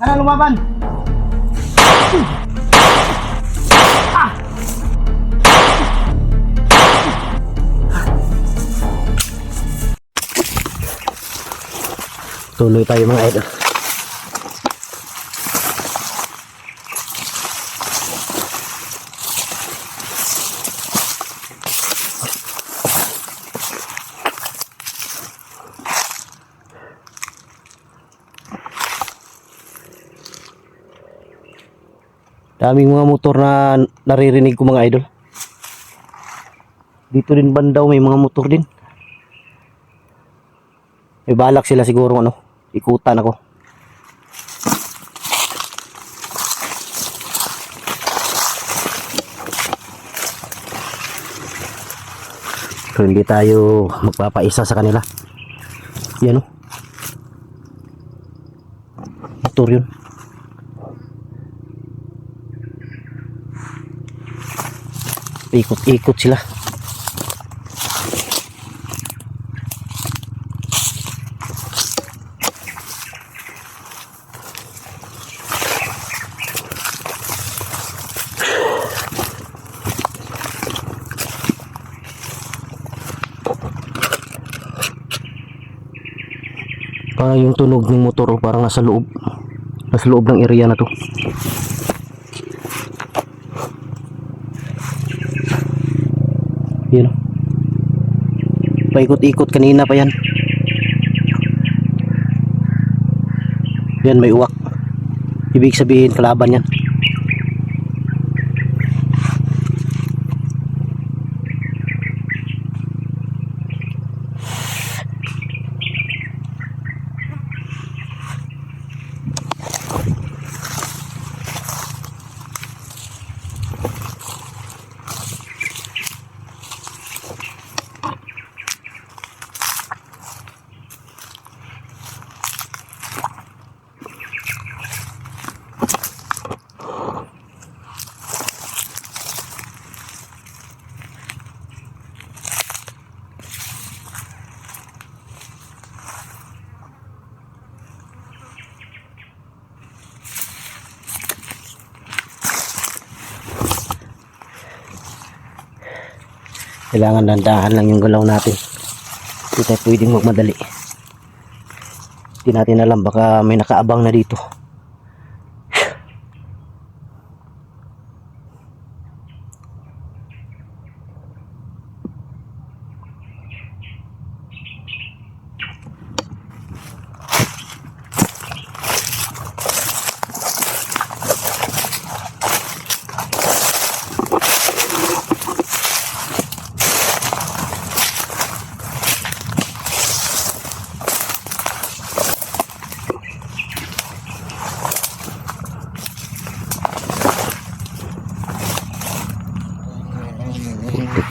Tara, lumaban! Tuloy tayo mga idol. Daming mga motor na naririnig ko mga idol. Dito din bandaw may mga motor din. May balak sila siguro ano, ikutan ako. So hindi tayo magpapaisa sa kanila. Yan o. Motor yun. Ikot-ikot sila. Yung tunog ng motor parang nasa loob ng area na to. Yan, paikot-ikot kanina pa yan. Yan, may uwak, ibig sabihin kalaban yan. Kailangan dandahan lang yung galaw natin. Hindi tayo pwedeng magmadali. Hindi natin alam, baka may nakaabang na dito.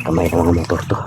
Kamay ng mga motor to.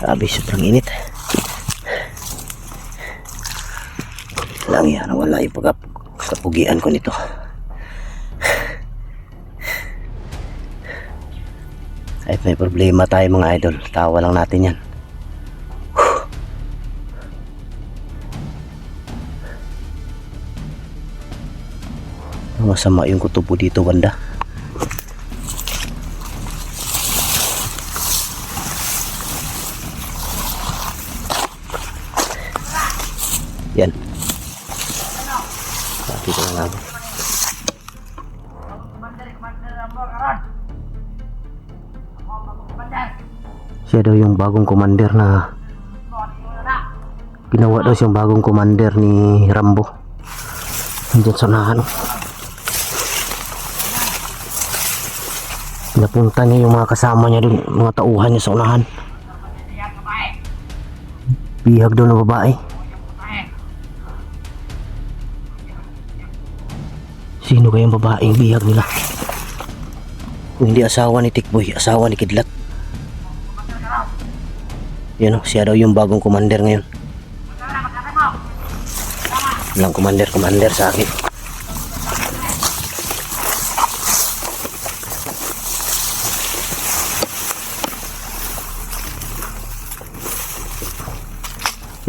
Grabe, sobrang init. Lang yan, wala yung pagkapugian ko nito. Kahit may problema tayo mga idol, tawa lang natin yan. Masama yung kutubo dito banda. Siya daw yung bagong commander na ginawa daw siyang bagong commander ni Rambo. Nandiyan sa unahan. Napunta niya yung mga kasama niya dun, mga tauhan niya sa unahan. Bihag daw ng babae. Sino kayang babaeng bihag nila? Kung hindi asawa ni Tikboy, asawa ni Kidlat. Yan o, siya daw yung bagong commander ngayon. Walang commander sa akin.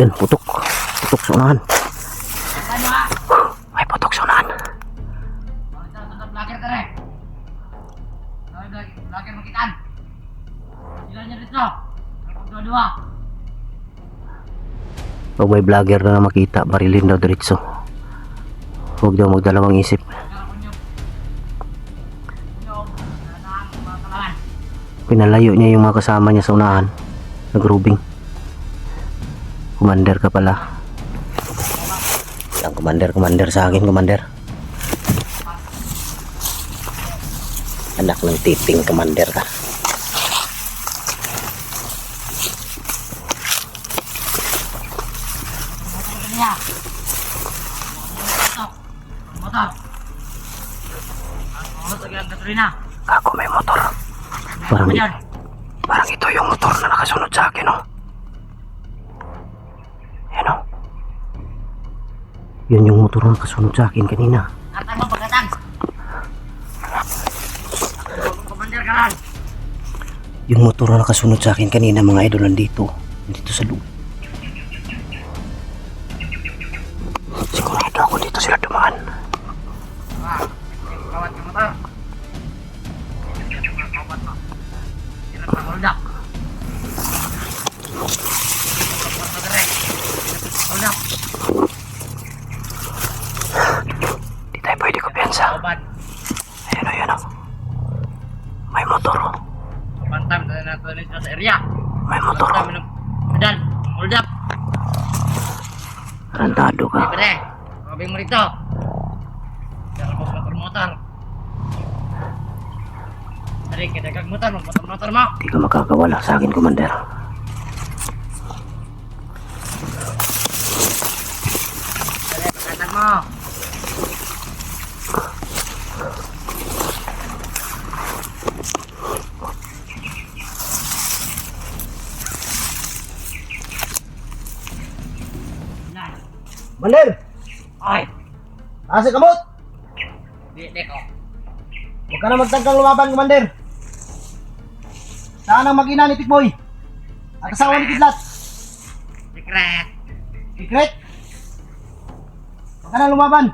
Yan, putok sa unahan. May putok sa unahan. Vlogger makitaan. Sila niya dito. Dua-dua. Pag may vlogger na makita, barilin daw diretso. Huwag daw magdalawang isip. Pinalayo niya yung mga kasama niya sa unahan. Nagrubing. Commander ka pala. Ang commander sa akin, commander. Anak ng titing, commander ka. Motor. Motor lagi gasolina. Ako may motor. Parang ito yung motor na nakasunod sa akin, oh. Yan, oh. Yun yung motor na nakasunod sa akin kanina. Atang mo pagkatang. Commander ka lang. Yung motor na nakasunod sa akin kanina, mga idol, nandito sa loob. Sigurado ako dito sila dumaan. Kawat ka motor. Kawat mo. Sila ka holdak. Holdak. Di tayo pwede kumpiyansa. Ayan, oh. May motor, oh. Pantam na tulis sa area. May motor, oh. Medan, hold up. Rantado ka. Pre, sabi mo rito. Jangan bawa motor. Tadi kita kag motor mo. Di ka makakawala sa akin, commander. Tadi mo. Commander! Ay, Nasa kamot! di ko. Huwag ka na magtangkang lumaban, commander. Saan ang mag-ina ni Tikboy? At asawa ni Kidlat? Secret. Secret? Huwag ka na lumaban.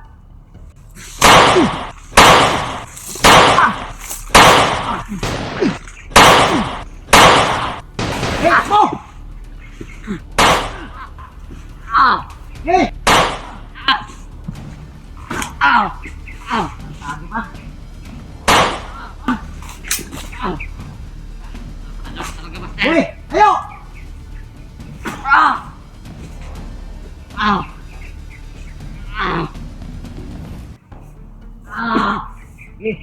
Hey, mo! Hey! Ow. Sabi pa. Talaga ba? Hey! Ayo! Ow. Ow. Ow. Ow. Hey!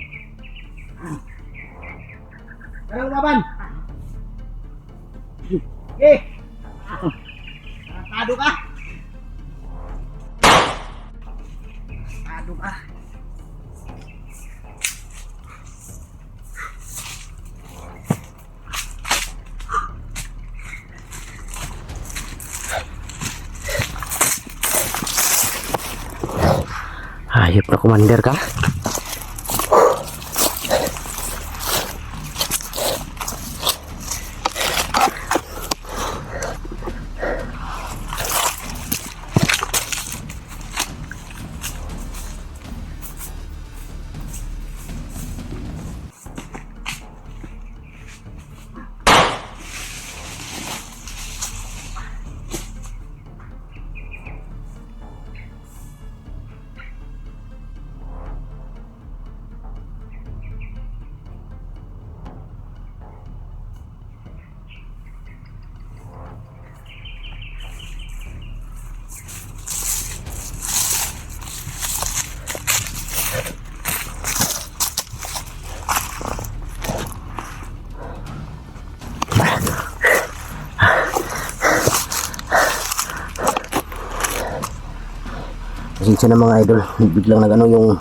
Kaya lumaban. Hey! Tado ka? Tado ka? Hayop na commander ka? Pasensya na mga idol, biglang nagano yung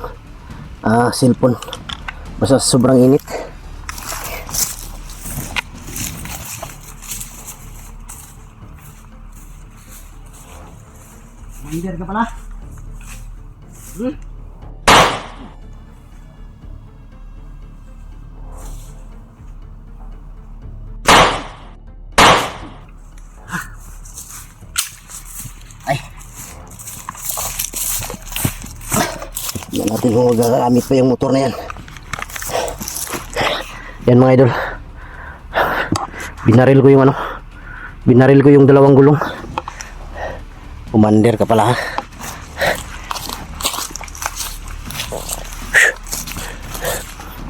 cellphone. Basta sobrang init. Mander ka pala? Ay. Yan natin kung magagamit pa yung motor na yan. Yan mga idol. Binaril ko yung ano. Binaril ko yung dalawang gulong. Commander ka pala ha.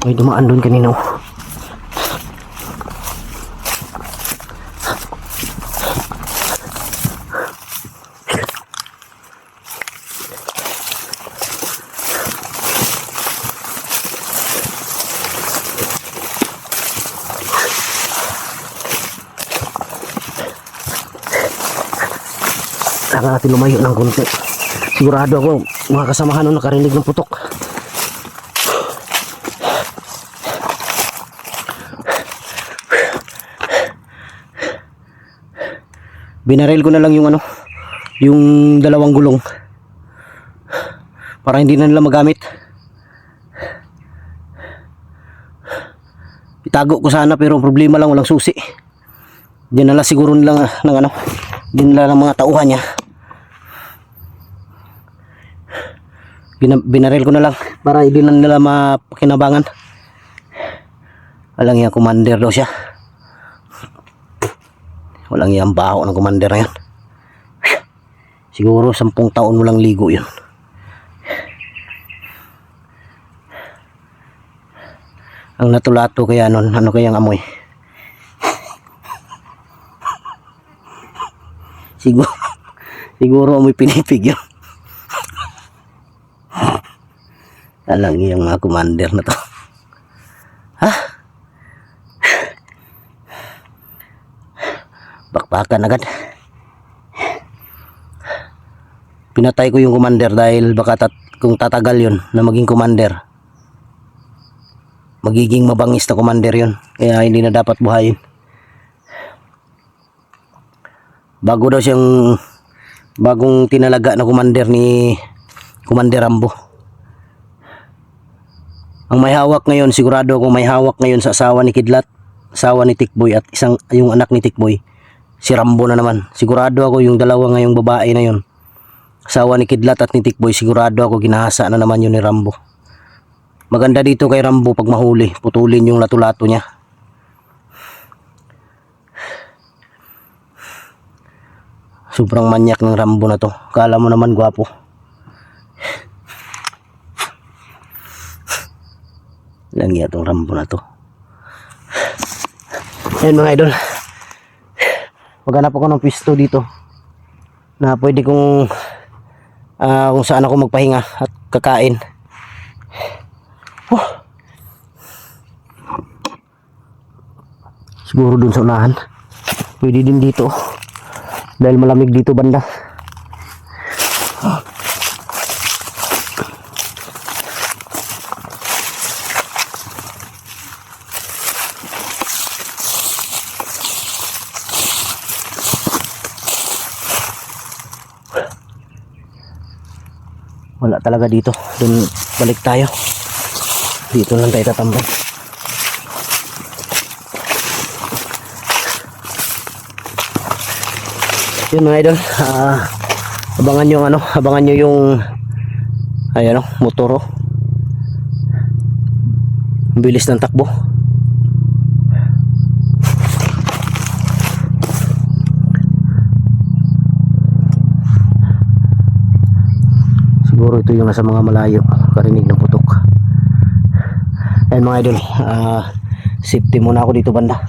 May dumaan doon kanina oh. Saka natin lumayo ng konti. Sigurado ako mga kasamahan nung nakarinig ng putok. Binaril ko na lang yung ano, yung dalawang gulong para hindi na nila magamit. Itago ko sana pero problema lang walang susi. Diyan na lang siguro nila ng ano, din nila ng mga tauhan niya. Binaril ko na lang para hindi na nila mapakinabangan. Walang yung commander daw siya. Walang yung baho ng commander na yan. Siguro 10 taon mo lang ligo yun. Ang natulato kaya nun, ano kayang amoy? Siguro amoy pinipig yun. Alang yung mga commander na to. Ha? Bakbakan agad. Pinatay ko yung commander dahil baka kung tatagal yun na maging commander, magiging mabangis na commander yun. Kaya hindi na dapat buhayin. Bago daw siyang bagong tinalaga na commander ni Commander Rambo. Ang may hawak ngayon, sigurado akong may hawak ngayon sa asawa ni Kidlat, asawa ni Tikboy at yung anak ni Tikboy, si Rambo na naman. Sigurado ako yung dalawa ngayong babae na yun, asawa ni Kidlat at ni Tikboy, sigurado ako ginahasa na naman yun ni Rambo. Maganda dito kay Rambo pag mahuli, putulin yung lato-lato niya. Sobrang manyak ng Rambo na to. Kala mo naman gwapo. Langi itong Rambo na to. Ayan mga idol. Maghanap ako ng pisto dito na pwede kung saan ako magpahinga at kakain. Siguro dun sa unahan. Pwede din dito dahil malamig dito banda. Wala talaga dito. Doon balik tayo. Dito lang tayo tatambay. Yun mga idol, abangan nyo yung ayan motor ang bilis ng takbo. Siguro ito yung nasa mga malayo, karinig ng putok. Ayan mga idol, safety muna ako dito banda.